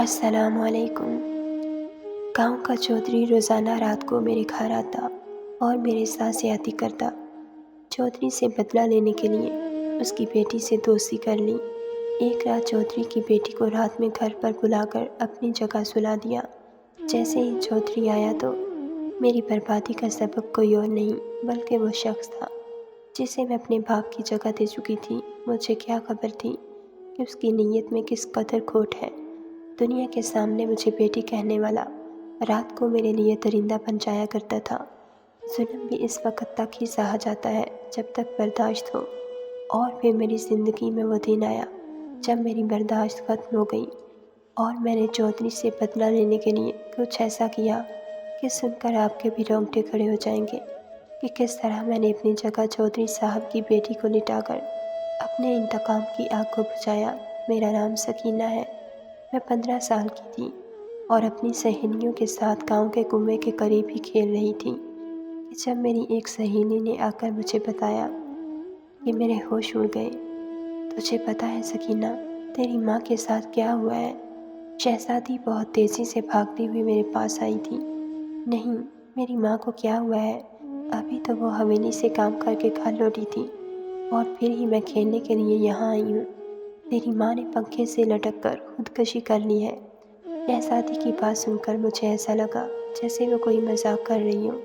السلام علیکم۔ گاؤں کا چودھری روزانہ رات کو میرے گھر آتا اور میرے ساتھ زیادتی کرتا۔ چودھری سے بدلہ لینے کے لیے اس کی بیٹی سے دوستی کر لی۔ ایک رات چودھری کی بیٹی کو رات میں گھر پر بلا کر اپنی جگہ سلا دیا۔ جیسے ہی چودھری آیا تو میری بربادی کا سبب کوئی اور نہیں بلکہ وہ شخص تھا جسے میں اپنے باپ کی جگہ دے چکی تھی۔ مجھے کیا خبر تھی کہ اس کی نیت میں کس قدر کھوٹ ہے۔ دنیا کے سامنے مجھے بیٹی کہنے والا رات کو میرے لیے درندہ بن جایا کرتا تھا۔ ظلم بھی اس وقت تک ہی سہا جاتا ہے جب تک برداشت ہو، اور پھر میری زندگی میں وہ دن آیا جب میری برداشت ختم ہو گئی اور میں نے چودھری سے بدلہ لینے کے لیے کچھ ایسا کیا کہ سن کر آپ کے بھی رونگٹے کھڑے ہو جائیں گے کہ کس طرح میں نے اپنی جگہ چودھری صاحب کی بیٹی کو لٹا کر اپنے انتقام کی آگ کو بجھایا۔ میرا نام سکینہ ہے۔ میں 15 سال کی تھی اور اپنی سہیلیوں کے ساتھ گاؤں کے کنویں کے قریب ہی کھیل رہی تھی کہ جب میری ایک سہیلی نے آ کر مجھے بتایا کہ میرے ہوش اڑ گئے۔ تجھے پتہ ہے سکینہ، تیری ماں کے ساتھ کیا ہوا ہے؟ شہزادی بہت تیزی سے بھاگتی ہوئی میرے پاس آئی تھی۔ نہیں، میری ماں کو کیا ہوا ہے؟ ابھی تو وہ حویلی سے کام کر کے گھر لوٹی تھی اور پھر ہی میں کھیلنے کے لیے یہاں آئی ہوں۔ تیری ماں نے پنکھے سے لٹک کر خودکشی کر لی ہے۔ شہزادی کی بات سن کر مجھے ایسا لگا جیسے وہ کوئی مذاق کر رہی ہو۔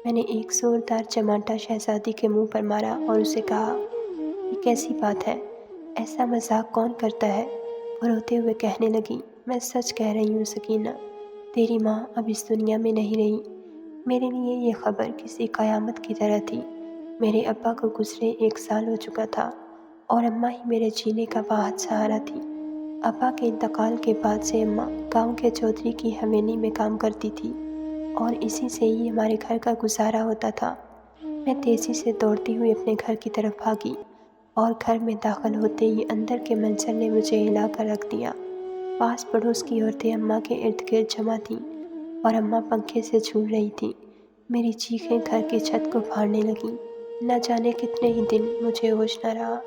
میں نے ایک زوردار چماٹا شہزادی کے منہ پر مارا اور اسے کہا، یہ کیسی بات ہے؟ ایسا مذاق کون کرتا ہے؟ وہ روتے ہوئے کہنے لگی، میں سچ کہہ رہی ہوں سکینہ، تیری ماں اب اس دنیا میں نہیں رہی۔ میرے لیے یہ خبر کسی قیامت کی طرح تھی۔ میرے ابا کو گزرے 1 سال ہو چکا تھا اور اماں ہی میرے جینے کا واحد سہارا تھی۔ ابا کے انتقال کے بعد سے اماں گاؤں کے چودھری کی حویلی میں کام کرتی تھی اور اسی سے ہی ہمارے گھر کا گزارا ہوتا تھا۔ میں تیزی سے دوڑتی ہوئی اپنے گھر کی طرف بھاگی اور گھر میں داخل ہوتے ہی اندر کے منظر نے مجھے ہلا کر رکھ دیا۔ پاس پڑوس کی عورتیں اماں کے ارد گرد جمع تھیں اور اماں پنکھے سے جھول رہی تھیں۔ میری چیخیں گھر کی چھت کو پھاڑنے لگیں۔ نہ جانے کتنے ہی دن مجھے ہوش نہ رہا۔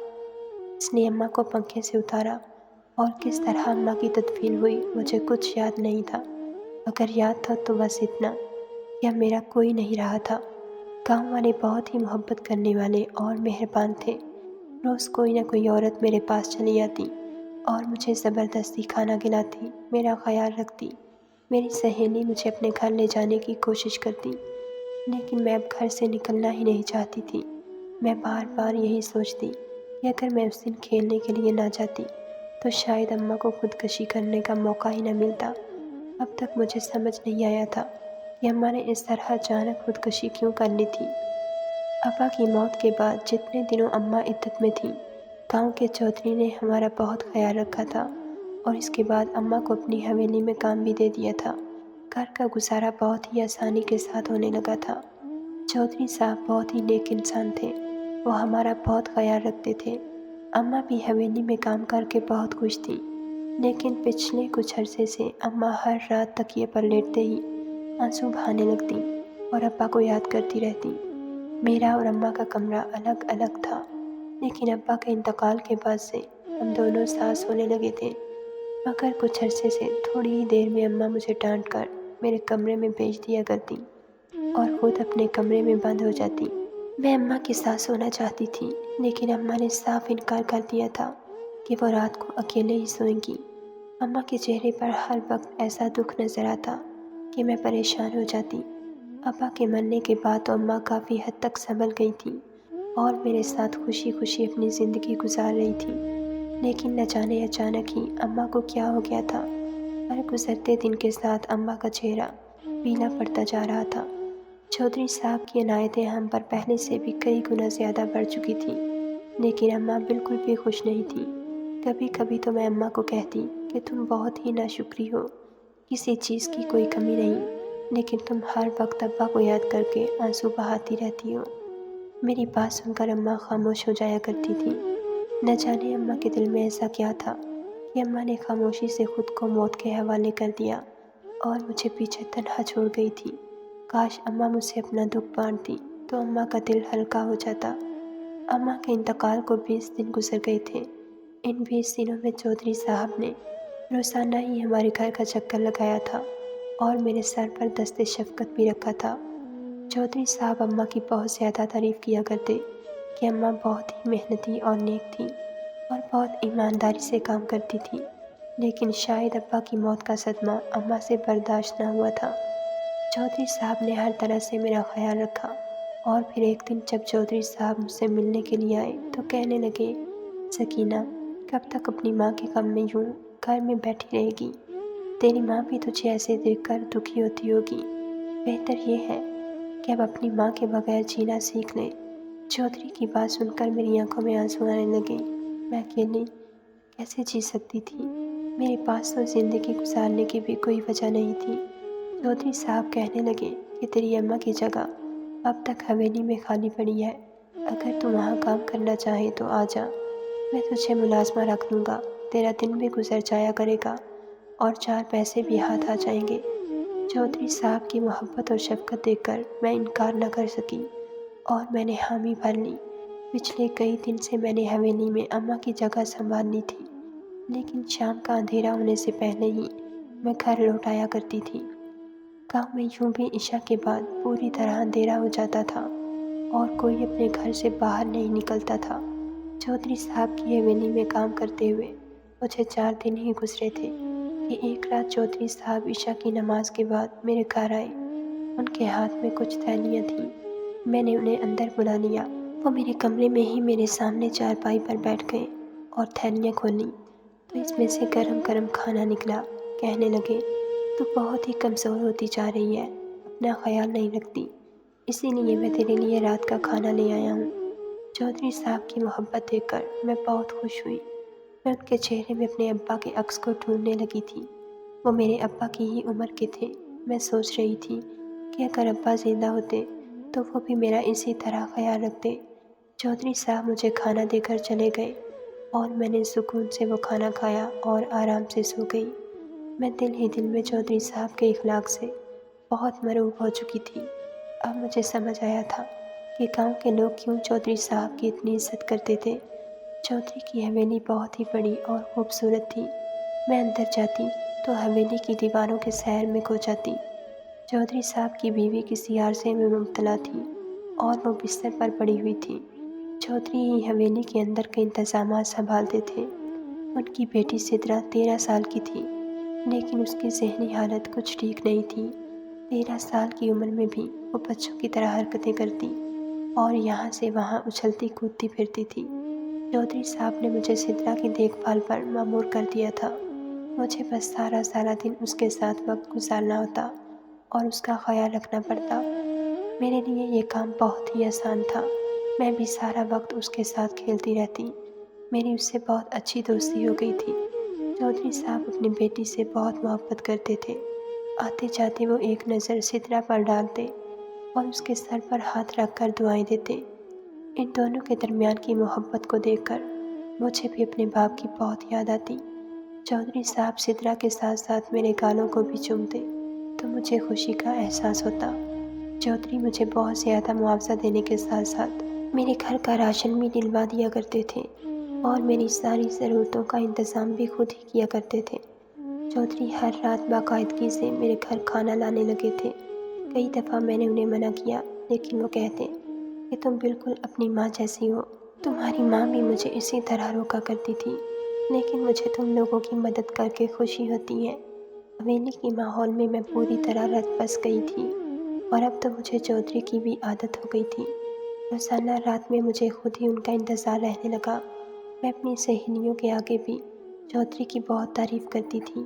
اس نے اماں کو پنکھے سے اتارا اور کس طرح اماں کی تدفین ہوئی مجھے کچھ یاد نہیں تھا۔ اگر یاد تھا تو بس اتنا کہ اب میرا کوئی نہیں رہا تھا۔ گاؤں والے بہت ہی محبت کرنے والے اور مہربان تھے۔ روز کوئی نہ کوئی عورت میرے پاس چلی آتی اور مجھے زبردستی کھانا کھلاتی، میرا خیال رکھتی۔ میری سہیلی مجھے اپنے گھر لے جانے کی کوشش کرتی، لیکن میں اب گھر سے نکلنا ہی نہیں چاہتی تھی۔ میں بار بار یہی سوچتی کہ اگر میں اس دن کھیلنے کے لیے نہ جاتی تو شاید اماں کو خودکشی کرنے کا موقع ہی نہ ملتا۔ اب تک مجھے سمجھ نہیں آیا تھا کہ اماں نے اس طرح اچانک خودکشی کیوں کر لی تھی۔ ابا کی موت کے بعد جتنے دنوں اماں عدت میں تھیں، گاؤں کے چودھری نے ہمارا بہت خیال رکھا تھا اور اس کے بعد اماں کو اپنی حویلی میں کام بھی دے دیا تھا۔ گھر کا گزارا بہت ہی آسانی کے ساتھ ہونے لگا تھا۔ چودھری صاحب بہت ہی نیک انسان تھے۔ وہ ہمارا بہت خیال رکھتے تھے۔ اماں بھی حویلی میں کام کر کے بہت خوش تھیں، لیکن پچھلے کچھ عرصے سے اماں ہر رات تکیے پر لیٹتے ہی آنسو بہانے لگتیں اور ابا کو یاد کرتی رہتیں۔ میرا اور اماں کا کمرہ الگ الگ تھا، لیکن ابا کے انتقال کے بعد سے ہم دونوں ساس ہونے لگے تھے۔ مگر کچھ عرصے سے تھوڑی ہی دیر میں اماں مجھے ڈانٹ کر میرے کمرے میں بھیج دیا کرتیں اور خود اپنے کمرے میں بند ہو جاتیں۔ میں اماں کے ساتھ سونا چاہتی تھی، لیکن اماں نے صاف انکار کر دیا تھا کہ وہ رات کو اکیلے ہی سوئیں گی۔ اماں کے چہرے پر ہر وقت ایسا دکھ نظر آتا کہ میں پریشان ہو جاتی۔ ابا کے مرنے کے بعد تو اماں کافی حد تک سنبھل گئی تھیں اور میرے ساتھ خوشی خوشی اپنی زندگی گزار رہی تھیں، لیکن نہ جانے اچانک ہی اماں کو کیا ہو گیا تھا۔ ہر گزرتے دن کے ساتھ اماں کا چہرہ پیلا پڑتا جا رہا تھا۔ چودھری صاحب کی عنایتیں ہم پر پہلے سے بھی کئی گنا زیادہ بڑھ چکی تھیں، لیکن اماں بالکل بھی خوش نہیں تھیں۔ کبھی کبھی تو میں اماں کو کہتی کہ تم بہت ہی ناشکری ہو، کسی چیز کی کوئی کمی نہیں، لیکن تم ہر وقت ابا کو یاد کر کے آنسو بہاتی رہتی ہو۔ میری بات سن کر اماں خاموش ہو جایا کرتی تھیں۔ نہ جانے اماں کے دل میں ایسا کیا تھا کہ اماں نے خاموشی سے خود کو موت کے حوالے کر دیا اور مجھے پیچھے تنہا چھوڑ گئی تھی۔ کاش اماں مجھ سے اپنا دکھ بانٹتی تو اماں کا دل ہلکا ہو جاتا۔ اماں کے انتقال کو 20 دن گزر گئے تھے۔ ان 20 دنوں میں چودھری صاحب نے روزانہ ہی ہمارے گھر کا چکر لگایا تھا اور میرے سر پر دست شفقت بھی رکھا تھا۔ چودھری صاحب اماں کی بہت زیادہ تعریف کیا کرتے کہ اماں بہت ہی محنتی اور نیک تھیں اور بہت ایمانداری سے کام کرتی تھیں، لیکن شاید ابا کی موت کا صدمہ اماں سے برداشت نہ ہوا تھا۔ چودھری صاحب نے ہر طرح سے میرا خیال رکھا اور پھر ایک دن جب چودھری صاحب مجھ سے ملنے کے لیے آئے تو کہنے لگے، سکینہ، کب تک اپنی ماں کے غم میں یوں گھر میں بیٹھی رہے گی؟ تیری ماں بھی تجھے ایسے دیکھ کر دکھی ہوتی ہوگی۔ بہتر یہ ہے کہ اب اپنی ماں کے بغیر جینا سیکھ لیں۔ چودھری کی بات سن کر میری آنکھوں میں آنسو آنے لگے۔ میں اکیلے کیسے جی سکتی تھی؟ میرے پاس تو زندگی گزارنے کی بھی کوئی وجہ نہیں تھی۔ چودھری صاحب کہنے لگے کہ تیری اماں کی جگہ اب تک حویلی میں خالی پڑی ہے، اگر تو وہاں کام کرنا چاہے تو آ جا، میں تجھے ملازمہ رکھ لوں گا، تیرا دن بھی گزر جایا کرے گا اور 4 پیسے بھی ہاتھ آ جائیں گے۔ چودھری صاحب کی محبت اور شفقت دیکھ کر میں انکار نہ کر سکی اور میں نے حامی بھر لی۔ پچھلے کئی دن سے میں نے حویلی میں اماں کی جگہ سنبھال لی تھی، لیکن شام کا اندھیرا ہونے سے پہلے ہی میں گھر لوٹ آیا کرتی تھی۔ گاؤں میں یوں بھی عشاء کے بعد پوری طرح اندھیرا ہو جاتا تھا اور کوئی اپنے گھر سے باہر نہیں نکلتا تھا۔ چودھری صاحب کی حویلی میں کام کرتے ہوئے مجھے 4 دن ہی گزرے تھے کہ ایک رات چودھری صاحب عشاء کی نماز کے بعد میرے گھر آئے۔ ان کے ہاتھ میں کچھ تھیلیاں تھیں۔ میں نے انہیں اندر بلا لیا۔ وہ میرے کمرے میں ہی میرے سامنے چارپائی پر بیٹھ گئے اور تھیلیاں کھولیں تو اس میں سے گرم گرم کھانا نکلا۔ کہنے لگے، تو بہت ہی کمزور ہوتی جا رہی ہے، اپنا خیال نہیں رکھتی، اسی لیے میں تیرے لیے رات کا کھانا لے آیا ہوں۔ چودھری صاحب کی محبت دیکھ کر میں بہت خوش ہوئی۔ میں ان کے چہرے میں اپنے ابا کے عکس کو ڈھونڈنے لگی تھی۔ وہ میرے ابا کی ہی عمر کے تھے۔ میں سوچ رہی تھی کہ اگر ابا زندہ ہوتے تو وہ بھی میرا اسی طرح خیال رکھتے۔ چودھری صاحب مجھے کھانا دے کر چلے گئے اور میں نے سکون سے وہ کھانا کھایا اور آرام سے سو گئی۔ میں دل ہی دل میں چودھری صاحب کے اخلاق سے بہت مرعوب ہو چکی تھی۔ اب مجھے سمجھ آیا تھا کہ گاؤں کے لوگ کیوں چودھری صاحب کی اتنی عزت کرتے تھے۔ چودھری کی حویلی بہت ہی بڑی اور خوبصورت تھی۔ میں اندر جاتی تو حویلی کی دیواروں کے سحر میں کھو جاتی۔ چودھری صاحب کی بیوی کسی عارضے میں مبتلا تھی اور وہ بستر پر پڑی ہوئی تھی۔ چودھری ہی حویلی کے اندر کے انتظامات سنبھالتے تھے۔ ان کی بیٹی سدرا 13 سال کی تھی، لیکن اس کی ذہنی حالت کچھ ٹھیک نہیں تھی۔ 13 سال کی عمر میں بھی وہ بچوں کی طرح حرکتیں کرتی اور یہاں سے وہاں اچھلتی کودتی پھرتی تھی۔ چودھری صاحب نے مجھے سدرا کی دیکھ بھال پر مامور کر دیا تھا۔ مجھے بس سارا دن اس کے ساتھ وقت گزارنا ہوتا اور اس کا خیال رکھنا پڑتا۔ میرے لیے یہ کام بہت ہی آسان تھا۔ میں بھی سارا وقت اس کے ساتھ کھیلتی رہتی۔ میری اس سے بہت اچھی دوستی ہو گئی تھی۔ چودھری صاحب اپنی بیٹی سے بہت محبت کرتے تھے۔ آتے جاتے وہ ایک نظر سدرا پر ڈالتے اور اس کے سر پر ہاتھ رکھ کر دعائیں دیتے۔ ان دونوں کے درمیان کی محبت کو دیکھ کر مجھے بھی اپنے باپ کی بہت یاد آتی۔ چودھری صاحب سدرا کے ساتھ ساتھ میرے گالوں کو بھی چومتے تو مجھے خوشی کا احساس ہوتا۔ چودھری مجھے بہت زیادہ معاوضہ دینے کے ساتھ ساتھ میرے گھر کا راشن بھی دلوا دیا کرتے تھے اور میری ساری ضرورتوں کا انتظام بھی خود ہی کیا کرتے تھے۔ چودھری ہر رات باقاعدگی سے میرے گھر کھانا لانے لگے تھے۔ کئی دفعہ میں نے انہیں منع کیا، لیکن وہ کہتے کہ تم بالکل اپنی ماں جیسی ہو، تمہاری ماں بھی مجھے اسی طرح روکا کرتی تھی، لیکن مجھے تم لوگوں کی مدد کر کے خوشی ہوتی ہے۔ حویلی کے ماحول میں میں پوری طرح رچ بس گئی تھی اور اب تو مجھے چودھری کی بھی عادت ہو گئی تھی۔ روزانہ رات میں مجھے خود ہی ان کا انتظار رہنے لگا۔ میں اپنی سہیلیوں کے آگے بھی چودھری کی بہت تعریف کرتی تھی۔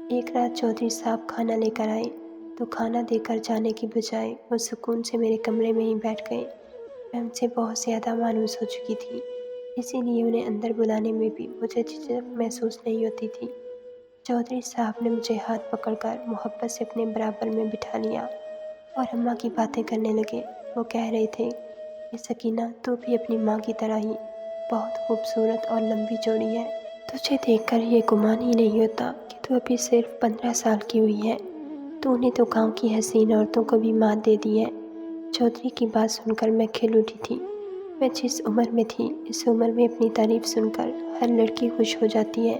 ایک رات چودھری صاحب کھانا لے کر آئے تو کھانا دے کر جانے کی بجائے وہ سکون سے میرے کمرے میں ہی بیٹھ گئے۔ میں ان سے بہت زیادہ مانوس ہو چکی تھی، اسی لیے انہیں اندر بلانے میں بھی مجھے جھجک محسوس نہیں ہوتی تھی۔ چودھری صاحب نے مجھے ہاتھ پکڑ کر محبت سے اپنے برابر میں بٹھا لیا اور اماں کی باتیں کرنے لگے۔ وہ کہہ رہے تھے کہ سکینہ، تو بھی اپنی ماں کی طرح ہی بہت خوبصورت اور لمبی چوڑی ہے۔ تجھے دیکھ کر یہ گمان ہی نہیں ہوتا کہ تو ابھی صرف 15 سال کی ہوئی ہے۔ تو نے تو گاؤں کی حسین عورتوں کو بھی مات دے دی ہے۔ چودھری کی بات سن کر میں کھل اٹھی تھی۔ میں جس عمر میں تھی، اس عمر میں اپنی تعریف سن کر ہر لڑکی خوش ہو جاتی ہے۔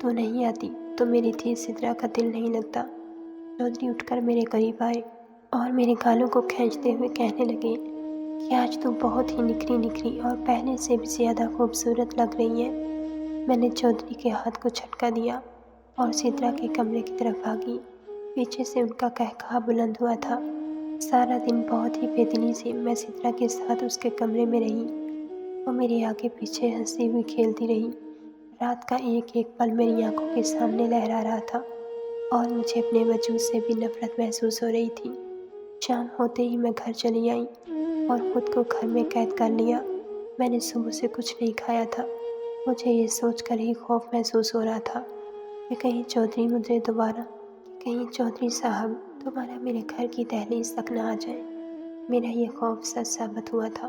تو نہیں آتی تو میری تھی سدرا کا دل نہیں لگتا۔ چودھری اٹھ کر میرے قریب آئے اور میرے گالوں کو کھینچتے ہوئے کہنے لگے کہ آج تو بہت ہی نکھری نکھری اور پہلے سے بھی زیادہ خوبصورت لگ رہی ہے۔ میں نے چودھری کے ہاتھ کو جھٹکا دیا اور سدرا کے کمرے کی طرف بھاگی۔ پیچھے سے ان کا قہقہا بلند ہوا تھا۔ سارا دن بہت ہی بے دلی سے میں سدرا کے ساتھ اس کے کمرے میں رہی۔ وہ میرے آگے پیچھے ہنستی ہوئی کھیلتی رہی۔ رات کا ایک ایک پل میری آنکھوں کے سامنے لہرا رہا تھا اور مجھے اپنے وجود سے بھی نفرت محسوس ہو رہی تھی۔ شام ہوتے ہی میں گھر چلی آئی اور خود کو گھر میں قید کر لیا۔ میں نے صبح سے کچھ نہیں کھایا تھا۔ مجھے یہ سوچ کر ہی خوف محسوس ہو رہا تھا کہ کہیں چودھری صاحب دوبارہ میرے گھر کی دہلیز تک نہ آ جائیں۔ میرا یہ خوف سچ ثابت ہوا تھا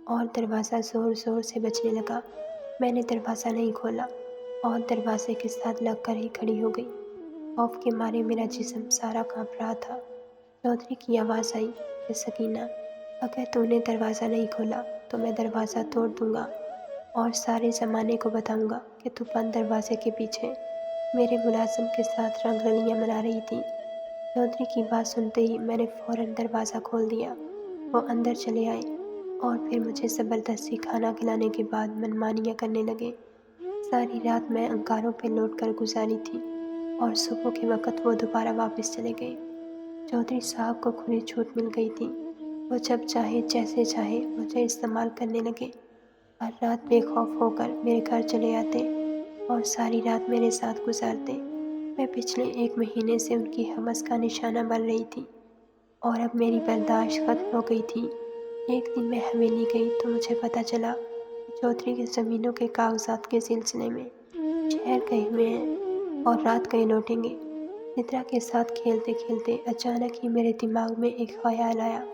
اور دروازہ زور زور سے بجنے لگا۔ میں نے دروازہ نہیں کھولا اور دروازے کے ساتھ لگ کر ہی کھڑی ہو گئی۔ خوف کے مارے میرا جسم سارا کانپ رہا تھا۔ چودھری کی آواز آئی کہ سکینہ، اگر تو نے دروازہ نہیں کھولا تو میں دروازہ توڑ دوں گا اور سارے زمانے کو بتاؤں گا کہ تو بند دروازے کے پیچھے میرے ملازم کے ساتھ رنگ رلیاں منا رہی تھی۔ چودھری کی بات سنتے ہی میں نے فوراً دروازہ کھول دیا۔ وہ اندر چلے آئے اور پھر مجھے زبردستی کھانا کھلانے کے بعد منمانیاں کرنے لگے۔ ساری رات میں انگاروں پہ لوٹ کر گزاری تھی اور صبح کے وقت وہ دوبارہ واپس چلے گئے۔ چودھری صاحب کو کھلی چھوٹ مل گئی تھی۔ وہ جب چاہے جیسے چاہے مجھے استعمال کرنے لگے۔ ہر رات بے خوف ہو کر میرے گھر چلے آتے اور ساری رات میرے ساتھ گزارتے۔ میں پچھلے 1 مہینے سے ان کی ہوس کا نشانہ بن رہی تھی اور اب میری برداشت ختم ہو گئی تھی۔ ایک دن میں حویلی گئی تو مجھے پتہ چلا کہ چودھری کے زمینوں کے کاغذات کے سلسلے میں شہر گئے ہوئے ہیں اور رات گئے لوٹیں گے۔ سدرا کے ساتھ کھیلتے کھیلتے اچانک ہی میرے دماغ میں ایک خیال آیا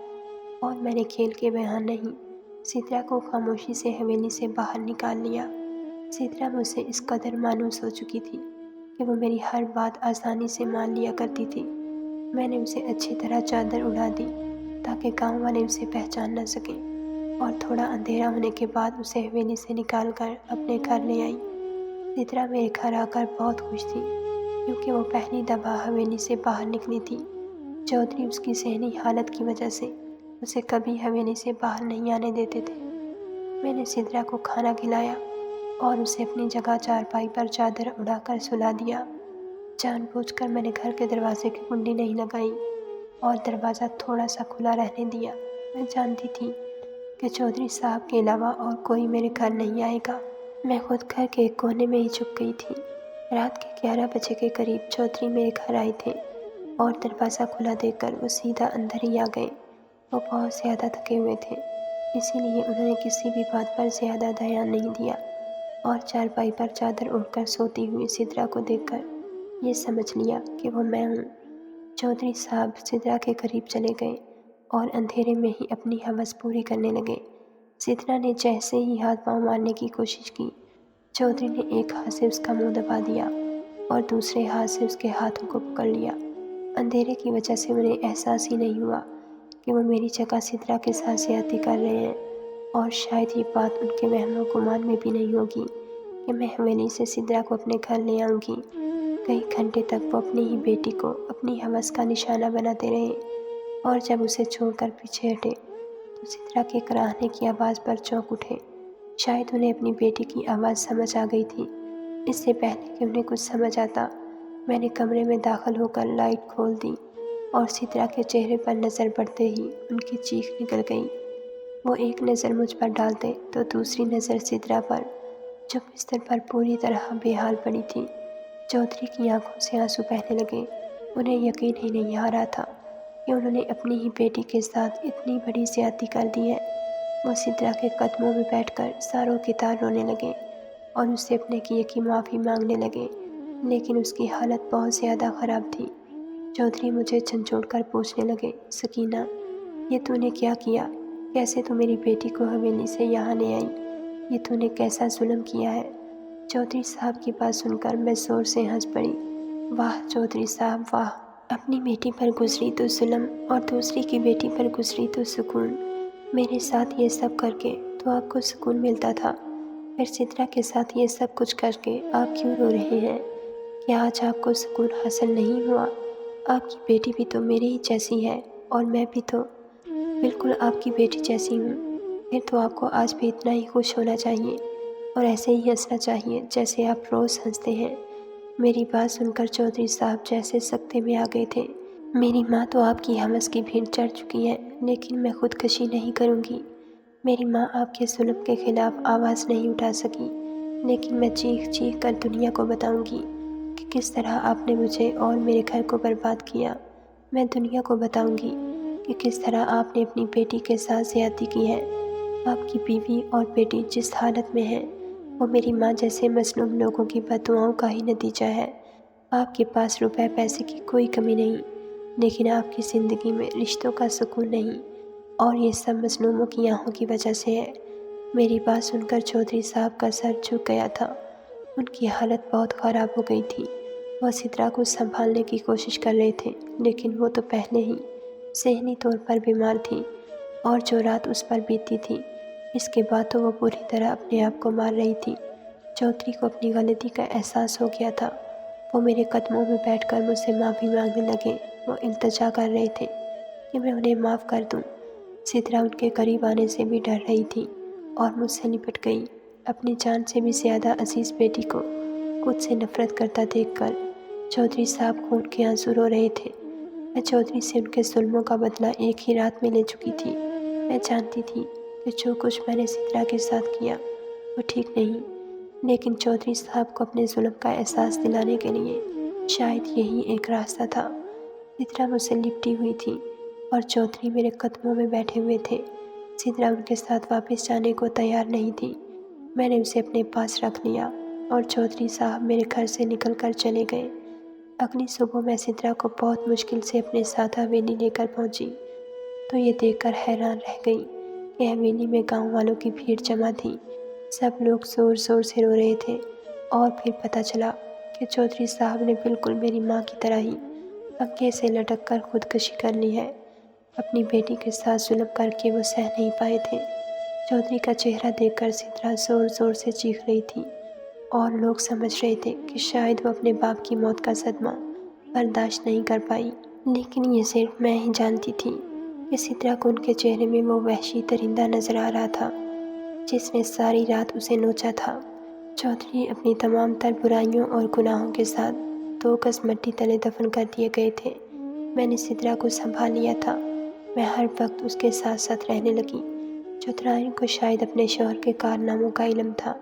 اور میں نے کھیل کے بہانے ہی سدرا کو خاموشی سے حویلی سے باہر نکال لیا۔ سدرا مجھ سے اس قدر مانوس ہو چکی تھی کہ وہ میری ہر بات آسانی سے مان لیا کرتی تھی۔ میں نے اسے اچھی طرح چادر اڑا دی تاکہ گاؤں والے اسے پہچان نہ سکیں اور تھوڑا اندھیرا ہونے کے بعد اسے حویلی سے نکال کر اپنے گھر لے آئی۔ سدرا میرے گھر آ کر بہت خوش تھی کیونکہ وہ پہلی دفعہ حویلی سے باہر نکلی تھی۔ چودھری اس کی ذہنی حالت کی وجہ سے اسے کبھی حویلی سے باہر نہیں آنے دیتے تھے۔ میں نے سدرا کو کھانا کھلایا اور اسے اپنی جگہ چارپائی پر چادر اڑا کر سلا دیا۔ جان بوجھ کر میں نے گھر کے دروازے کی کنڈی نہیں لگائی اور دروازہ تھوڑا سا کھلا رہنے دیا۔ میں جانتی تھی کہ چودھری صاحب کے علاوہ اور کوئی میرے گھر نہیں آئے گا۔ میں خود گھر کے ایک کونے میں ہی چھپ گئی تھی۔ رات کے 11 بجے کے قریب چودھری میرے گھر آئے تھے اور دروازہ کھلا دیکھ کر وہ سیدھا اندر ہی آ گئے۔ وہ بہت زیادہ تھکے ہوئے تھے، اسی لیے انہوں نے کسی بھی بات پر زیادہ دھیان نہیں دیا اور چارپائی پر چادر اوڑھ کر سوتی ہوئی سدرا کو دیکھ کر یہ سمجھ لیا کہ وہ میں ہوں۔ چودھری صاحب سدرا کے قریب چلے گئے اور اندھیرے میں ہی اپنی ہوس پوری کرنے لگے۔ سدرا نے جیسے ہی ہاتھ پاؤں مارنے کی کوشش کی، چودھری نے ایک ہاتھ سے اس کا منہ دبا دیا اور دوسرے ہاتھ سے اس کے ہاتھوں کو پکڑ لیا۔ اندھیرے کی وجہ سے انہیں احساس ہی نہیں ہوا کہ وہ میری جگہ سدرا کے ساتھ زیادتی کر رہے ہیں اور شاید یہ بات ان کے وہم و گمان میں بھی نہیں ہوگی کہ میں حویلی سے سدرا کو اپنے گھر لے آؤں گی۔ کئی گھنٹے تک وہ اپنی ہی بیٹی کو اپنی ہوس کا نشانہ بناتے رہے اور جب اسے چھوڑ کر پیچھے ہٹے تو سدرا کے کراہنے کی آواز پر چونک اٹھے۔ شاید انہیں اپنی بیٹی کی آواز سمجھ آ گئی تھی۔ اس سے پہلے کہ انہیں کچھ سمجھ آتا، میں نے کمرے میں داخل ہو کر لائٹ کھول دی اور سدرا کے چہرے پر نظر پڑتے ہی ان کی چیخ نکل گئی۔ وہ ایک نظر مجھ پر ڈالتے تو دوسری نظر سدرا پر، جو بستر پر پوری طرح بے حال پڑی تھی۔ چودھری کی آنکھوں سے آنسو بہنے لگے۔ انہیں یقین ہی نہیں آ رہا تھا کہ انہوں نے اپنی ہی بیٹی کے ساتھ اتنی بڑی زیادتی کر دی ہے۔ وہ سدرا کے قدموں میں بیٹھ کر ساروں کی طرح رونے لگے اور اس سے اپنے کیے کی معافی مانگنے لگے، لیکن اس کی حالت بہت زیادہ خراب تھی۔ چودھری مجھے جھنجھوڑ کر پوچھنے لگے، سکینہ، یہ تو نے کیا کیا؟ کیسے تو میری بیٹی کو حویلی سے یہاں لے آئی؟ یہ تو نے کیسا ظلم کیا ہے؟ چودھری صاحب کی بات سن کر میں زور سے ہنس پڑی۔ واہ چودھری صاحب واہ! اپنی بیٹی پر گزری تو ظلم اور دوسری کی بیٹی پر گزری تو سکون۔ میرے ساتھ یہ سب کر کے تو آپ کو سکون ملتا تھا، پھر سدرا کے ساتھ یہ سب کچھ کر کے آپ کیوں رو رہے ہیں؟ کیا آج آپ کو سکون حاصل نہیں ہوا؟ آپ کی بیٹی بھی تو میرے ہی جیسی ہے، اور میں بھی تو بالکل آپ کی بیٹی جیسی ہوں۔ پھر تو آپ کو آج بھی اتنا ہی خوش ہونا چاہیے اور ایسے ہی ہنسنا چاہیے جیسے آپ روز ہنستے ہیں۔ میری بات سن کر چودھری صاحب جیسے سکتے میں آ گئے تھے۔ میری ماں تو آپ کی ہوس کی بھیڑ چڑھ چکی ہے، لیکن میں خودکشی نہیں کروں گی۔ میری ماں آپ کے ظلم کے خلاف آواز نہیں اٹھا سکی، لیکن میں چیخ چیخ کر دنیا کو بتاؤں گی کہ کس طرح آپ نے مجھے اور میرے گھر کو برباد کیا۔ میں دنیا کو بتاؤں گی کہ کس طرح آپ نے اپنی بیٹی کے ساتھ زیادتی کی ہے۔ آپ کی بیوی اور بیٹی جس حالت میں ہیں، وہ میری ماں جیسے مظلوم لوگوں کی بددعاؤں کا ہی نتیجہ ہے۔ آپ کے پاس روپے پیسے کی کوئی کمی نہیں، لیکن آپ کی زندگی میں رشتوں کا سکون نہیں، اور یہ سب مظلوموں کی آہوں کی وجہ سے ہے۔ میری بات سن کر چودھری صاحب کا سر جھک گیا تھا۔ ان کی حالت بہت خراب ہو گئی تھی۔ وہ سدرا کو سنبھالنے کی کوشش کر رہے تھے، لیکن وہ تو پہلے ہی ذہنی طور پر بیمار تھی، اور جو رات اس پر بیتی تھی، اس کے بعد تو وہ پوری طرح اپنے آپ کو مار رہی تھی۔ چودھری کو اپنی غلطی کا احساس ہو گیا تھا۔ وہ میرے قدموں میں بیٹھ کر مجھ سے معافی مانگنے لگے۔ وہ التجا کر رہے تھے کہ میں انہیں معاف کر دوں۔ سدرا ان کے قریب آنے سے بھی ڈر رہی تھی اور مجھ سے لپٹ گئی۔ اپنی جان سے بھی زیادہ عزیز بیٹی کو خود سے نفرت کرتا دیکھ کر چودھری صاحب خون کے آنسو رو رہے تھے۔ میں چودھری سے ان کے ظلموں کا بدلہ ایک ہی رات میں لے چکی تھی۔ میں جانتی تھی کہ جو کچھ میں نے سدرا کے ساتھ کیا وہ ٹھیک نہیں، لیکن چودھری صاحب کو اپنے ظلم کا احساس دلانے کے لیے شاید یہی ایک راستہ تھا۔ سدرا مجھ سے لپٹی ہوئی تھی اور چودھری میرے قدموں میں بیٹھے ہوئے تھے۔ سدرا ان کے ساتھ واپس جانے کو تیار نہیں تھی۔ میں نے اسے اپنے پاس رکھ لیا اور چودھری صاحب میرے گھر سے نکل کر چلے گئے۔ اگلی صبح میں سدرا کو بہت مشکل سے اپنے ساتھ حویلی لے کر پہنچی تو یہ دیکھ کر حیران رہ گئی کہ حویلی میں گاؤں والوں کی بھیڑ جمع تھی۔ سب لوگ زور زور سے رو رہے تھے، اور پھر پتہ چلا کہ چودھری صاحب نے بالکل میری ماں کی طرح ہی پنکھے سے لٹک کر خودکشی کر لی ہے۔ اپنی بیٹی کے ساتھ ظلم کر کے وہ سہ نہیں پائے تھے۔ چودھری کا چہرہ دیکھ کر سدرا زور زور سے چیخ رہی تھی، اور لوگ سمجھ رہے تھے کہ شاید وہ اپنے باپ کی موت کا صدمہ برداشت نہیں کر پائی۔ لیکن یہ صرف میں ہی جانتی تھی کہ سدرا کو ان کے چہرے میں وہ وحشی درندہ نظر آ رہا تھا جس نے ساری رات اسے نوچا تھا۔ چودھری اپنی تمام تر برائیوں اور گناہوں کے ساتھ 2 گز مٹی تلے دفن کر دیے گئے تھے۔ میں نے سدرا کو سنبھال لیا تھا۔ میں ہر وقت اس کے ساتھ ساتھ رہنے لگی۔ چودھرائن کو شاید اپنے شوہر کے کارناموں کا علم تھا،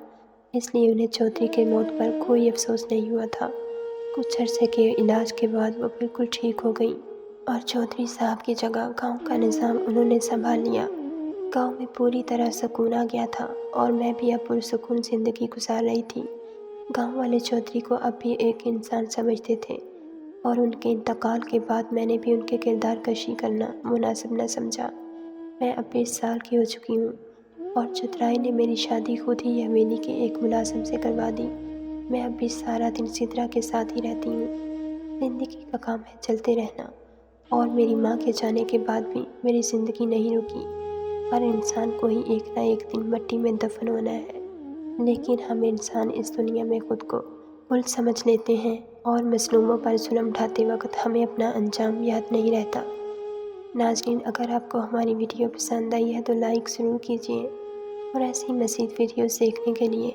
اس لیے انہیں چودھری کے موت پر کوئی افسوس نہیں ہوا تھا۔ کچھ عرصے کے علاج کے بعد وہ بالکل ٹھیک ہو گئیں، اور چودھری صاحب کی جگہ گاؤں کا نظام انہوں نے سنبھال لیا۔ گاؤں میں پوری طرح سکون آ گیا تھا، اور میں بھی اب پرسکون زندگی گزار رہی تھی۔ گاؤں والے چودھری کو اب بھی ایک انسان سمجھتے تھے، اور ان کے انتقال کے بعد میں نے بھی ان کے کردار کشی کرنا مناسب نہ سمجھا۔ میں اب 20 سال کی ہو چکی ہوں، اور چودھرائی نے میری شادی خود ہی حویلی کے ایک ملازم سے کروا دی۔ میں اب بھی سارا دن سدرا کے ساتھ ہی رہتی ہوں۔ زندگی کا کام ہے چلتے رہنا، اور میری ماں کے جانے کے بعد بھی میری زندگی نہیں رکی۔ ہر انسان کو ہی ایک نہ ایک دن مٹی میں دفن ہونا ہے، لیکن ہم انسان اس دنیا میں خود کو بھول سمجھ لیتے ہیں، اور مظلوموں پر ظلم ڈھاتے وقت ہمیں اپنا انجام یاد نہیں رہتا۔ ناظرین، اگر آپ کو ہماری ویڈیو پسند آئی ہے تو لائک ضرور کیجیے، اور ایسی مزید ویڈیوز دیکھنے کے لیے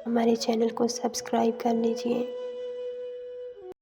ہمارے چینل کو سبسکرائب کر لیجیے۔